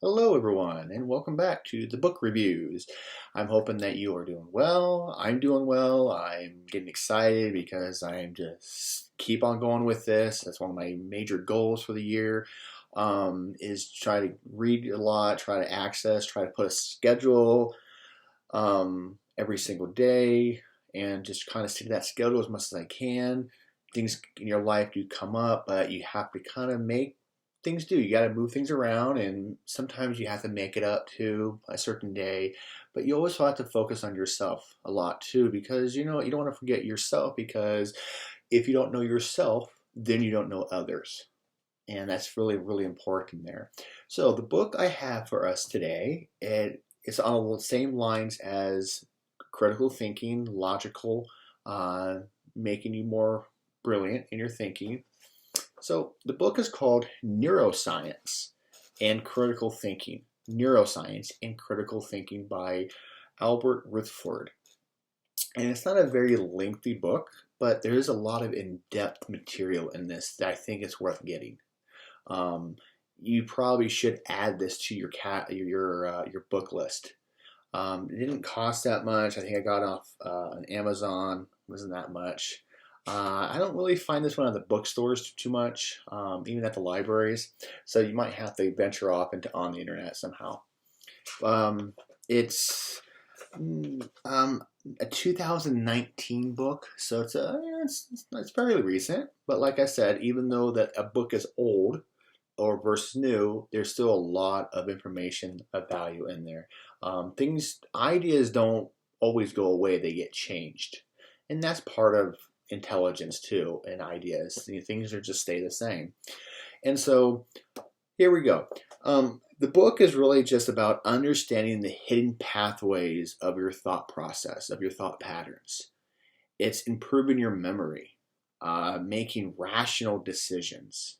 Hello, everyone, and welcome back to the book reviews. I'm hoping that you are doing well. I'm doing well. I'm getting excited because I'm just keep on going with this. That's one of my major goals for the year. Is try to read a lot, try to access, try to put a schedule every single day, and just kind of stick to that schedule as much as I can. Things in your life do come up, but you have to kind of make things do. You got to move things around, and sometimes you have to make it up to a certain day. But you always have to focus on yourself a lot too, because you don't want to forget yourself. Because if you don't know yourself, then you don't know others, and that's really really important there. So the book I have for us today, it's on the same lines as critical thinking, logical, uh, making you more brilliant in your thinking. So the book is called Neuroscience and Critical Thinking. Neuroscience and Critical Thinking by Albert Rutherford. And it's not a very lengthy book, but there is a lot of in-depth material in this that I think is worth getting. You probably should add this to your book list. It didn't cost that much. I think I got off on Amazon. It wasn't that much. I don't really find this one at the bookstores too much, even at the libraries. So you might have to venture off into on the internet somehow. It's a 2019 book, so it's fairly recent. But like I said, even though that a book is old or versus new, there's still a lot of information of value in there. Ideas don't always go away; they get changed, and that's part of intelligence too and ideas. Things are just stay the same. And so here we go. The book is really just about understanding the hidden pathways of your thought process, of your thought patterns. It's improving your memory, making rational decisions,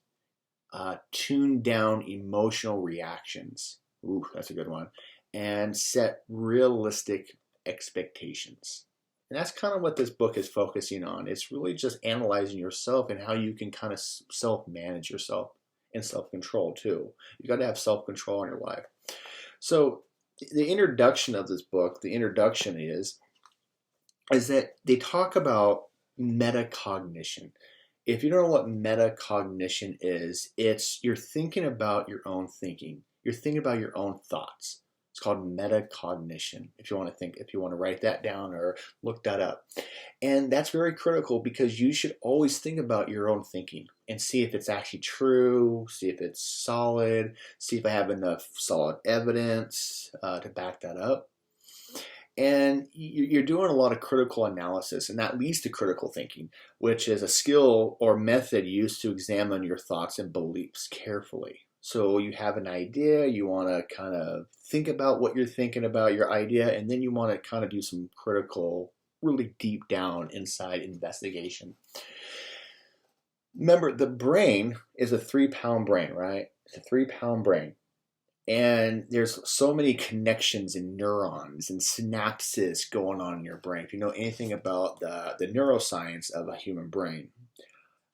tune down emotional reactions. Ooh, that's a good one. And set realistic expectations. And that's kind of what this book is focusing on. It's really just analyzing yourself and how you can kind of self-manage yourself and self-control too. You got to have self-control in your life. So the introduction of this book, the introduction is that they talk about metacognition. If you don't know what metacognition is, it's you're thinking about your own thinking. You're thinking about your own thoughts. It's called metacognition. If you want to write that down or look that up. And that's very critical because you should always think about your own thinking and see if it's actually true, see if it's solid, see if I have enough solid evidence to back that up. And you're doing a lot of critical analysis, and that leads to critical thinking, which is a skill or method used to examine your thoughts and beliefs carefully. So you have an idea, you want to kind of think about what you're thinking about your idea, and then you want to kind of do some critical, really deep down inside investigation. Remember, the brain is a 3-pound brain, right? It's a 3-pound brain. And there's so many connections and neurons and synapses going on in your brain. If you know anything about the neuroscience of a human brain,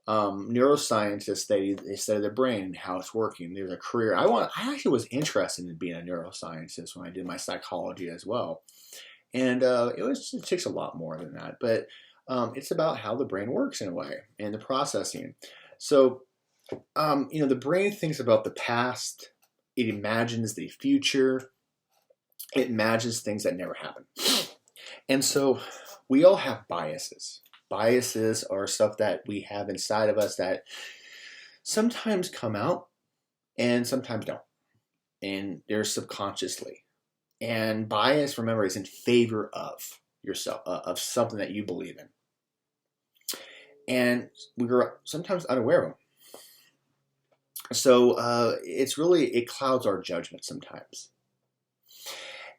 neuroscientists study the brain and how it's working. There's a career. I actually was interested in being a neuroscientist when I did my psychology as well, and it takes a lot more than that. But it's about how the brain works in a way and the processing. So the brain thinks about the past. It imagines the future. It imagines things that never happen. And so we all have biases. Biases are stuff that we have inside of us that sometimes come out and sometimes don't. And they're subconsciously. And bias, remember, is in favor of yourself, of something that you believe in. And we're sometimes unaware of them. So it clouds our judgment sometimes.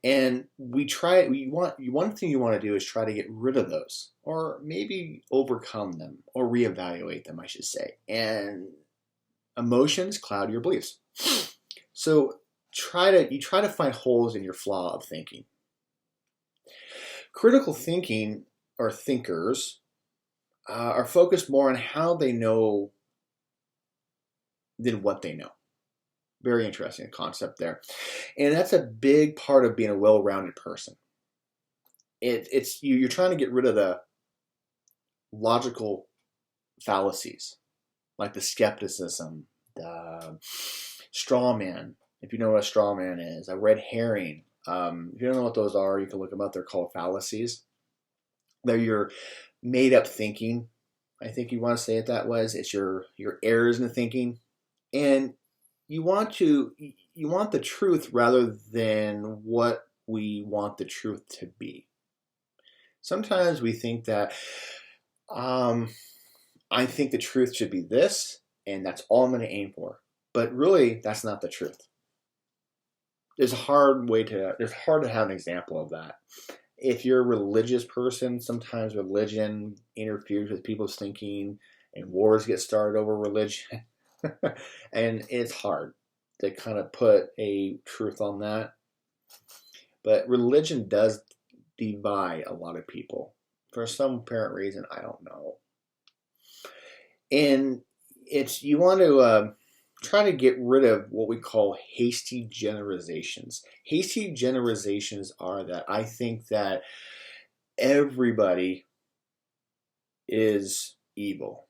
And one thing you want to do is try to get rid of those, or maybe overcome them, or reevaluate them, I should say. And emotions cloud your beliefs. So you try to find holes in your flaw of thinking. Critical thinking, or thinkers, are focused more on how they know than what they know. Very interesting concept there. And that's a big part of being a well-rounded person. It's you're trying to get rid of the logical fallacies, like the skepticism, the straw man. If you know what a straw man is, a red herring. If you don't know what those are, you can look them up. They're called fallacies. They're your made up thinking. I think you want to say it that way. It's your errors in the thinking, and you want the truth rather than what we want the truth to be. Sometimes we think that I think the truth should be this, and that's all I'm going to aim for. But really, that's not the truth. It's hard to have an example of that. If you're a religious person, sometimes religion interferes with people's thinking, and wars get started over religion. And it's hard to kind of put a truth on that. But religion does divide a lot of people. For some apparent reason, I don't know. And you want to try to get rid of what we call hasty generalizations. Hasty generalizations are that I think that everybody is evil.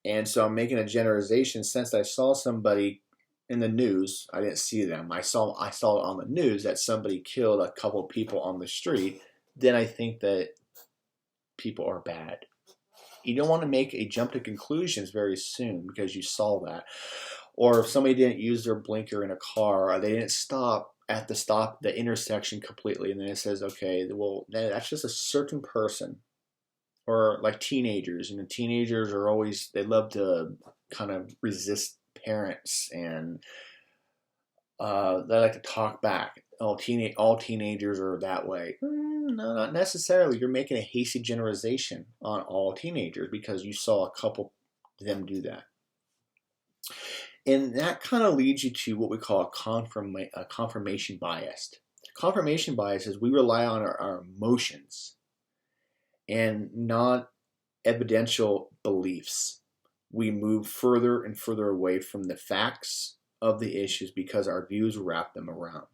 And so I'm making a generalization since I saw somebody in the news. I didn't see them. I saw it on the news that somebody killed a couple of people on the street. Then I think that people are bad. You don't want to make a jump to conclusions very soon because you saw that. Or if somebody didn't use their blinker in a car, or they didn't stop at the intersection completely, and then it says, okay, well, that's just a certain person. Or like teenagers, teenagers are always, they love to kind of resist parents, and they like to talk back. All teenagers are that way. No, not necessarily. You're making a hasty generalization on all teenagers because you saw a couple of them do that. And that kind of leads you to what we call a confirmation bias. Confirmation bias is we rely on our emotions and not evidential beliefs. We move further and further away from the facts of the issues because our views wrap them around.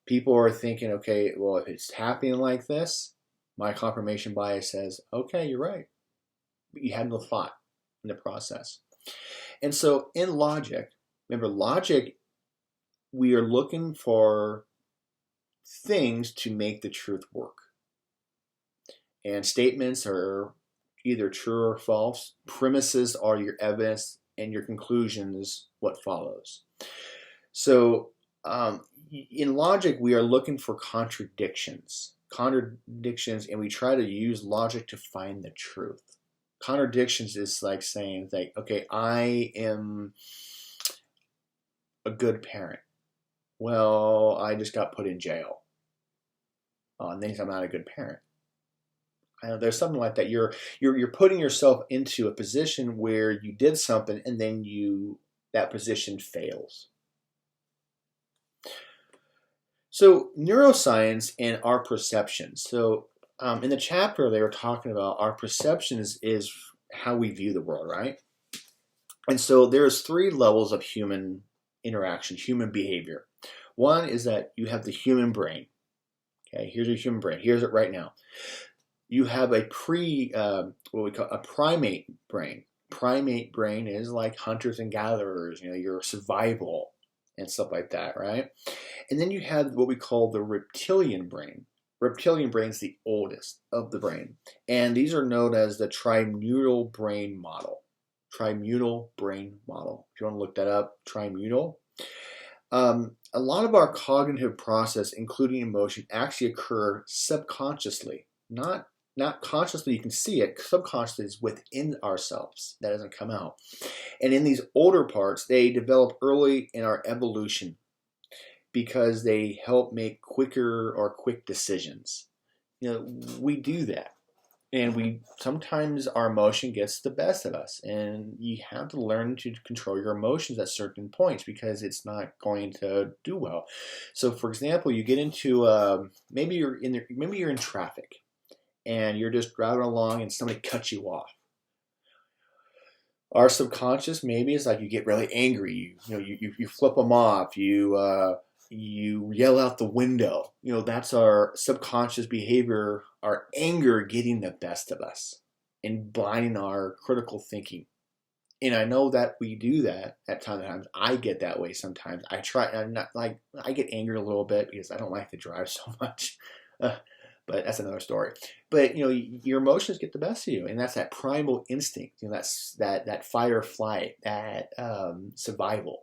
People are thinking, okay, well, if it's happening like this, my confirmation bias says, okay, you're right. But you had no thought in the process. And so in logic, remember, logic, we are looking for things to make the truth work. And statements are either true or false. Premises are your evidence, and your conclusion is what follows. So in logic, we are looking for contradictions, and we try to use logic to find the truth. Contradictions is like saying, okay, I am a good parent. Well, I just got put in jail. And then I'm not a good parent. There's something like that. You're putting yourself into a position where you did something and then that position fails. So neuroscience and our perceptions. So in the chapter they were talking about our perceptions is how we view the world, right? And so there's 3 levels of human interaction, human behavior. One is that you have the human brain. Okay, here's your human brain. Here's it right now. You have what we call a primate brain. Primate brain is like hunters and gatherers, your survival and stuff like that, right? And then you have what we call the reptilian brain. Reptilian brain is the oldest of the brain. And these are known as the trimodal brain model. Trimodal brain model. If you want to look that up, trimodal. A lot of our cognitive process, including emotion, actually occur subconsciously. Not consciously, you can see it. Subconsciously is within ourselves. That doesn't come out. And in these older parts, they develop early in our evolution because they help make quick decisions. We do that. And sometimes our emotion gets the best of us. And you have to learn to control your emotions at certain points because it's not going to do well. So for example, you get into maybe you're in traffic. And you're just driving along and somebody cuts you off. Our subconscious maybe is like you get really angry. You flip them off. You yell out the window. That's our subconscious behavior, our anger getting the best of us and blinding our critical thinking. And I know that we do that at times. I get that way sometimes. I'm not like, I get angry a little bit because I don't like to drive so much. But that's another story. But your emotions get the best of you, and that's that primal instinct. That's that fight or flight, that survival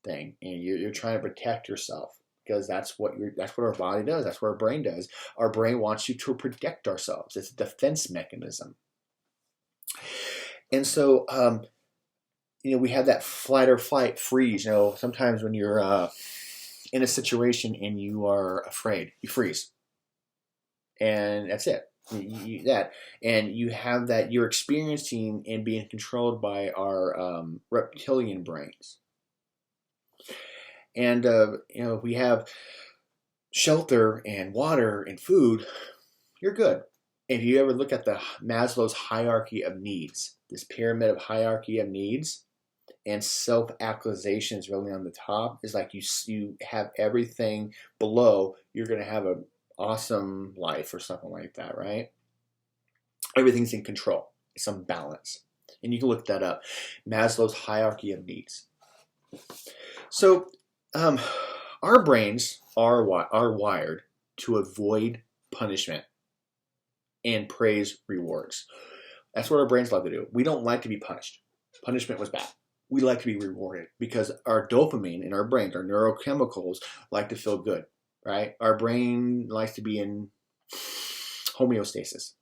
thing, and you're trying to protect yourself because that's what our body does. That's what our brain does. Our brain wants you to protect ourselves. It's a defense mechanism. And so, we have that flight or flight freeze. Sometimes when you're in a situation and you are afraid, you freeze. And that's it. And you have that, you're experiencing and being controlled by our reptilian brains. And if we have shelter and water and food, you're good. If you ever look at the Maslow's hierarchy of needs, this pyramid of hierarchy of needs, and self-actualization is really on the top, is like you have everything below, you're going to have an awesome life or something like that, right? Everything's in control. It's some balance. And you can look that up. Maslow's hierarchy of needs. So our brains are wired to avoid punishment and praise rewards. That's what our brains love to do. We don't like to be punished. Punishment was bad. We like to be rewarded because our dopamine in our brains, our neurochemicals, like to feel good, right? Our brain likes to be in homeostasis.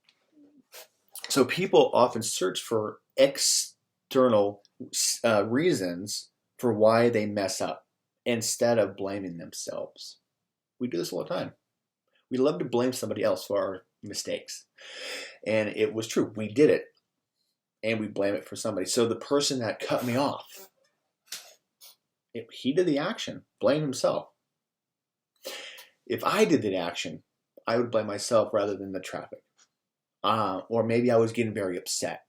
So people often search for external reasons for why they mess up instead of blaming themselves. We do this all the time. We love to blame somebody else for our mistakes. And it was true. We did it. And we blame it for somebody. So the person that cut me off, he did the action, blame himself. If I did the action, I would blame myself rather than the traffic. Or maybe I was getting very upset.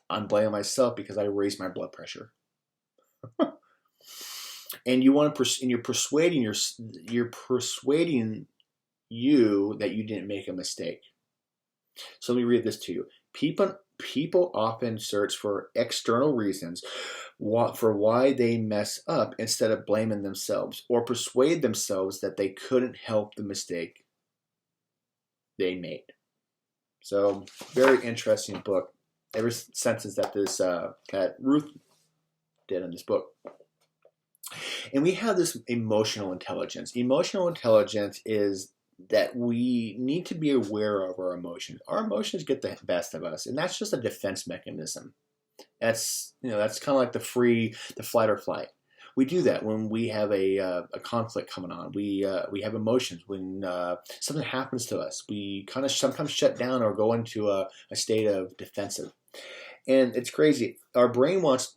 I'm blaming myself because I raised my blood pressure. And you want to, and you're persuading you that you didn't make a mistake. So let me read this to you. People often search for external reasons for why they mess up instead of blaming themselves, or persuade themselves that they couldn't help the mistake they made. So, very interesting book. Every sentence that that Ruth did in this book. And we have this emotional intelligence. Emotional intelligence is that we need to be aware of our emotions. Our emotions get the best of us, and that's just a defense mechanism. That's kind of like the flight or flight. We do that when we have a conflict coming on. We have emotions when something happens to us. We kind of sometimes shut down or go into a state of defensive, and it's crazy. Our brain wants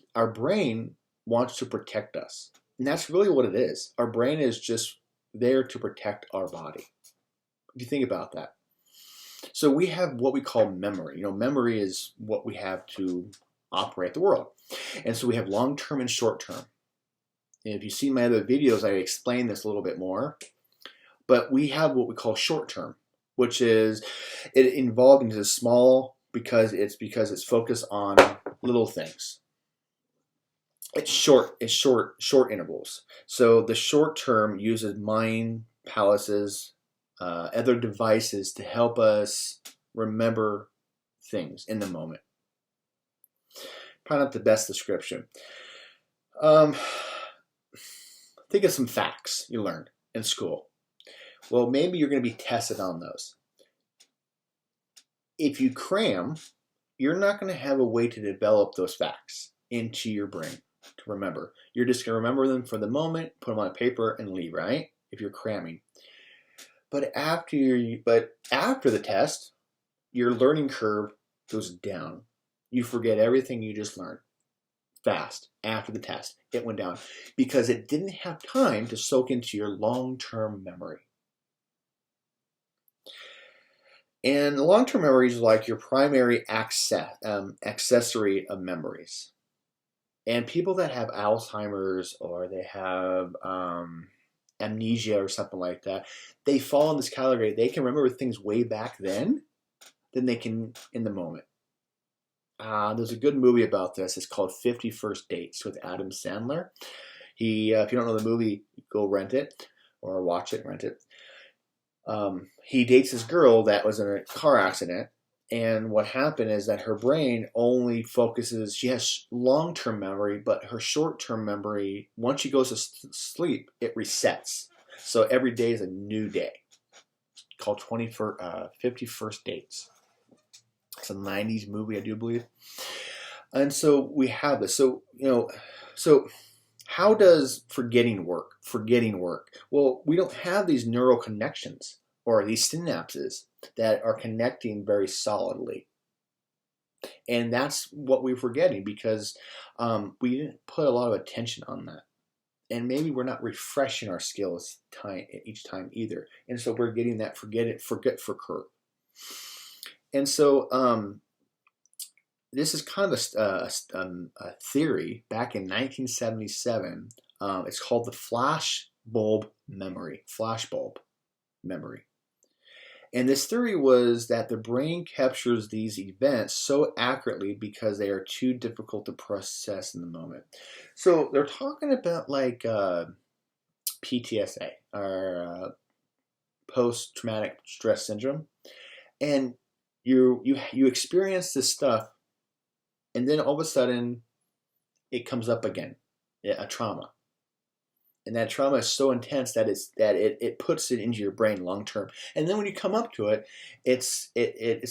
to protect us, and that's really what it is. Our brain is just there to protect our body. If you think about that. So we have what we call memory. Memory is what we have to operate the world. And so we have long-term and short-term. And if you see my other videos, I explain this a little bit more. But we have what we call short-term, which is it involved into small because it's focused on little things. It's short intervals. So the short-term uses mind palaces, other devices to help us remember things in the moment. Probably not the best description. Think of some facts you learned in school. Well, maybe you're going to be tested on those. If you cram, you're not going to have a way to develop those facts into your brain to remember. You're just going to remember them for the moment, put them on paper, and leave, right? If you're cramming. But after the test, your learning curve goes down. You forget everything you just learned fast after the test. It went down because it didn't have time to soak into your long-term memory. And long-term memories are like your primary accessory of memories. And people that have Alzheimer's or they have amnesia or something like that, they fall in this category. They can remember things way back then than they can in the moment. There's a good movie about this. It's called 50 First Dates with Adam Sandler. If you don't know the movie, go rent it or watch it, rent it. He dates this girl that was in a car accident. And what happened is that her brain only focuses, she has long-term memory, but her short-term memory, once she goes to sleep, it resets. So every day is a new day. It's called 50 First Dates. It's a 90s movie, I do believe. And so we have this. So, how does forgetting work? Well, we don't have these neural connections or these synapses that are connecting very solidly. And that's what we're forgetting because we didn't put a lot of attention on that. And maybe we're not refreshing our skills each time either. And so we're getting that forget for curve. And so this is kind of a theory back in 1977. It's called the flashbulb memory. And this theory was that the brain captures these events so accurately because they are too difficult to process in the moment. So they're talking about like PTSD or post-traumatic stress syndrome. And you experience this stuff, and then all of a sudden it comes up again, a trauma. And that trauma is so intense that it puts it into your brain long term. And then when you come up to it, it's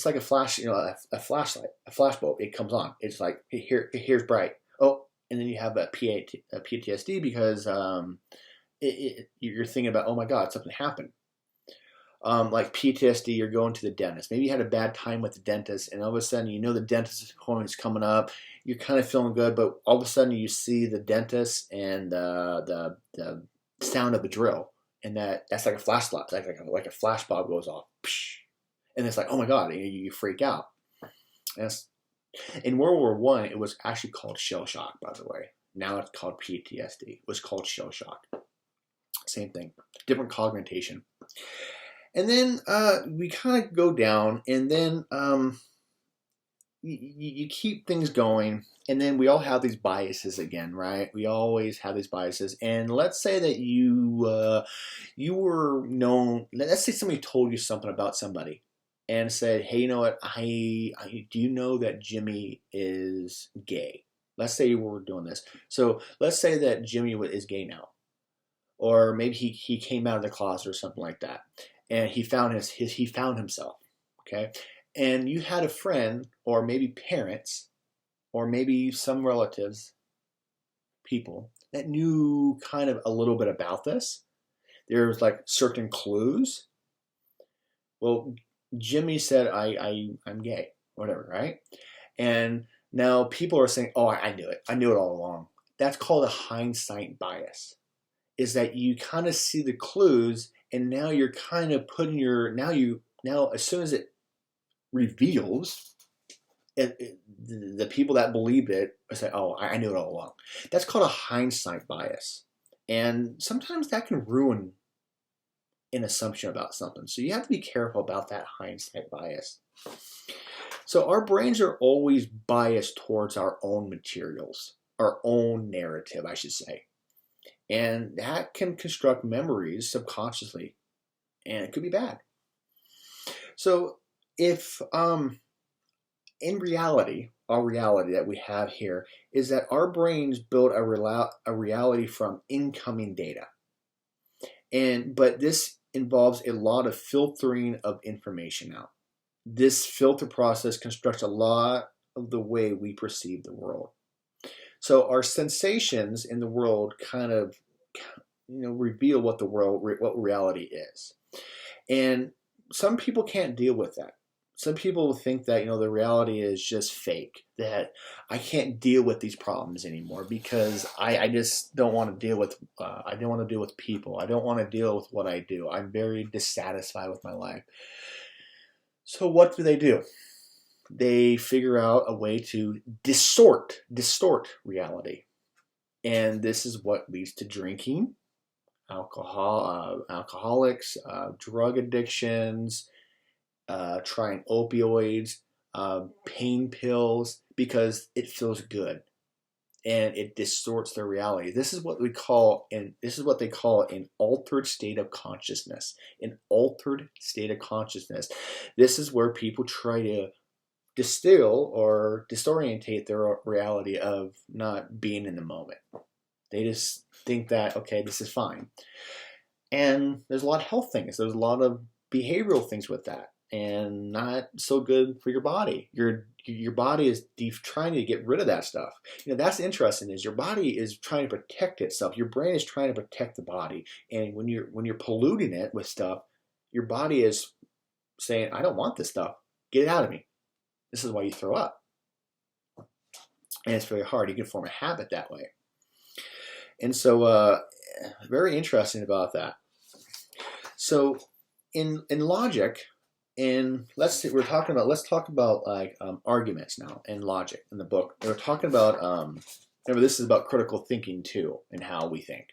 like a flash, a flashlight, a flashbulb. It comes on. It's like here's bright. Oh, and then you have a PTSD because you're thinking about, oh my God, something happened. Like PTSD, you're going to the dentist. Maybe you had a bad time with the dentist, and all of a sudden the dentist appointment is coming up. You're kind of feeling good, but all of a sudden you see the dentist and the sound of the drill, and that's like a flashlight, like a flash bulb goes off, and it's like, oh my God, you freak out. In World War I, it was actually called shell shock, by the way. Now it's called PTSD. It was called shell shock. Same thing, different cognition. And then we kind of go down, and then you keep things going, and then we all have these biases again, right? We always have these biases. And let's say that you were known. Let's say somebody told you something about somebody, and said, "Hey, you know what? Do you know that Jimmy is gay?" Let's say we were doing this. So let's say that Jimmy is gay now, or maybe he came out of the closet or something like that. And he found himself, okay? And you had a friend, or maybe parents, or maybe some relatives, people that knew kind of a little bit about this. There was like certain clues. Well, Jimmy said, I'm gay, whatever, right? And now people are saying, oh, I knew it. I knew it all along. That's called a hindsight bias. Is that you kind of see the clues, and now you're kind of putting now as soon as it reveals, the people that believed it say, oh, I knew it all along. That's called a hindsight bias. And sometimes that can ruin an assumption about something. So you have to be careful about that hindsight bias. So our brains are always biased towards our own materials, our own narrative, I should say. And that can construct memories subconsciously, and it could be bad. So if in reality, our reality that we have here is that our brains build a reality from incoming data. But this involves a lot of filtering of information out. This filter process constructs a lot of the way we perceive the world. So our sensations in the world kind of, reveal what reality is. And some people can't deal with that. Some people think that, the reality is just fake, that I can't deal with these problems anymore because I just don't want to deal with, I don't want to deal with people. I don't want to deal with what I do. I'm very dissatisfied with my life. So what do? They figure out a way to distort reality. And this is what leads to drinking, alcoholics, drug addictions, trying opioids, pain pills, because it feels good and it distorts their reality. This is what they call an altered state of consciousness. An altered state of consciousness. This is where people try to distill or disorientate their reality of not being in the moment. They just think that, okay, this is fine. And there's a lot of health things. There's a lot of behavioral things with that, and not so good for your body. Your body is trying to get rid of that stuff. That's interesting. Is your body is trying to protect itself. Your brain is trying to protect the body, and when you're polluting it with stuff, your body is saying, "I don't want this stuff. Get it out of me." This is why you throw up, and it's very hard. You can form a habit that way, and so very interesting about that. So in logic, and let's talk about like arguments now in logic in the book. We're talking about remember, this is about critical thinking too and how we think.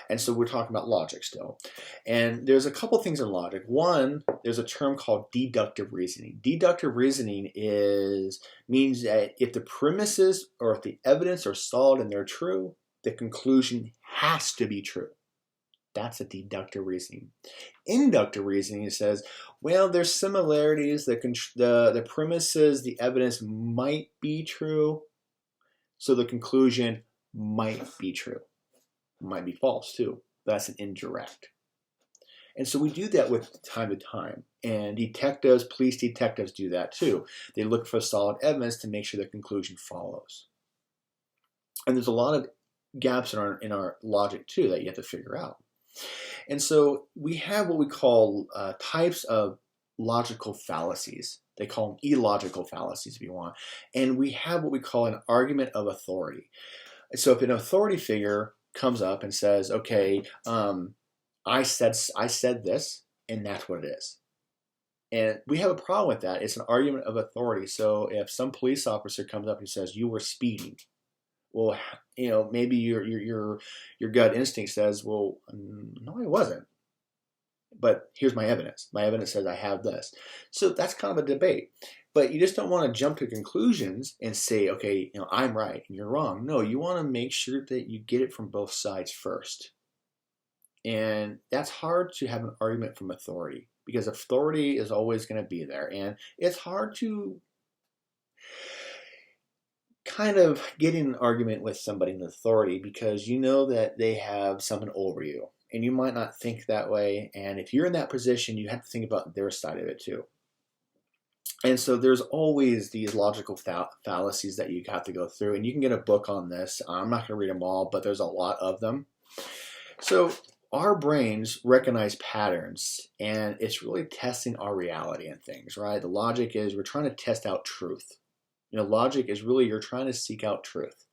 And so we're talking about logic still. And there's a couple things in logic. One, there's a term called deductive reasoning. Deductive reasoning means that if the premises or if the evidence are solid and they're true, the conclusion has to be true. That's a deductive reasoning. Inductive reasoning says, well, there's similarities. The premises, the evidence might be true, so the conclusion might be true. Might be false too. That's an indirect. And so we do that with time to time. And police detectives do that too. They look for solid evidence to make sure the conclusion follows. And there's a lot of gaps in our logic too that you have to figure out. And so we have what we call types of logical fallacies. They call them illogical fallacies if you want. And we have what we call an argument of authority. So if an authority figure comes up and says, okay, I said this, and that's what it is. And we have a problem with that. It's an argument of authority. So if some police officer comes up and says, you were speeding, well, maybe your gut instinct says, well, no, I wasn't. But here's my evidence. My evidence says I have this. So that's kind of a debate. But you just don't want to jump to conclusions and say, okay, I'm right and you're wrong. No, you want to make sure that you get it from both sides first. And that's hard to have an argument from authority, because authority is always going to be there. And it's hard to kind of get in an argument with somebody in authority because you know that they have something over you. And you might not think that way. And if you're in that position, you have to think about their side of it too. And so there's always these logical fallacies that you have to go through. And you can get a book on this. I'm not going to read them all, but there's a lot of them. So our brains recognize patterns, and it's really testing our reality and things, right? The logic is we're trying to test out truth. Logic is really you're trying to seek out truth.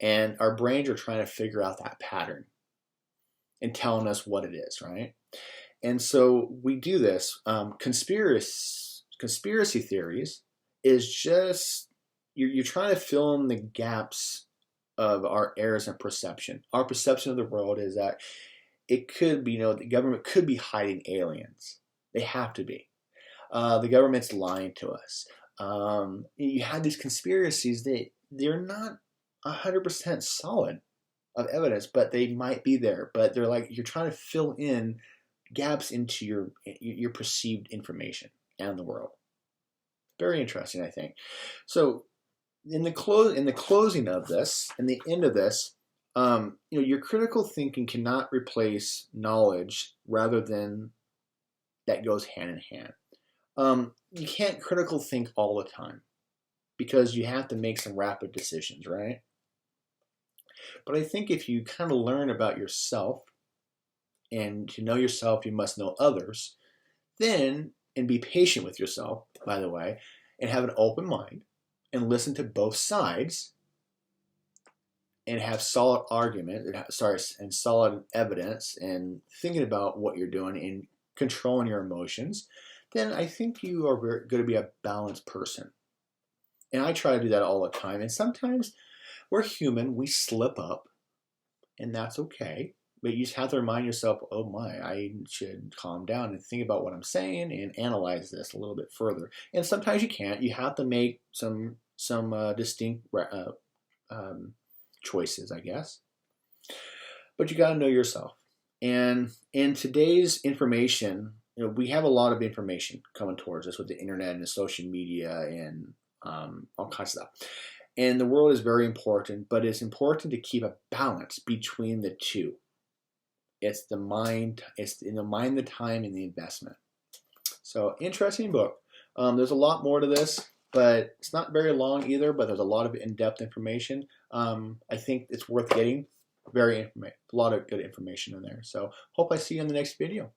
And our brains are trying to figure out that pattern and telling us what it is, right? And so we do this. Conspiracy theories is just, you're trying to fill in the gaps of our errors in perception. Our perception of the world is that it could be, the government could be hiding aliens. They have to be. The government's lying to us. You have these conspiracies that they're not 100% solid of evidence, but they might be there. But they're like, you're trying to fill in gaps into your perceived information and the world. Very interesting, I think. So in the closing of this, in the end of this, your critical thinking cannot replace knowledge, rather than that goes hand in hand. You can't critical think all the time because you have to make some rapid decisions, right? But I think if you kind of learn about yourself, and to know yourself, you must know others, and be patient with yourself, by the way, and have an open mind and listen to both sides and have solid and solid evidence and thinking about what you're doing and controlling your emotions, then I think you are going to be a balanced person. And I try to do that all the time. And sometimes we're human, we slip up, and that's okay. But you just have to remind yourself, oh my, I should calm down and think about what I'm saying and analyze this a little bit further. And sometimes you can't. You have to make some distinct choices, I guess. But you got to know yourself. And in today's information, we have a lot of information coming towards us with the internet and the social media and all kinds of stuff. And the world is very important, but it's important to keep a balance between the two. It's the mind, the time, and the investment. So, interesting book. There's a lot more to this, but it's not very long either, but there's a lot of in-depth information. I think it's worth getting. A lot of good information in there. So, hope I see you in the next video.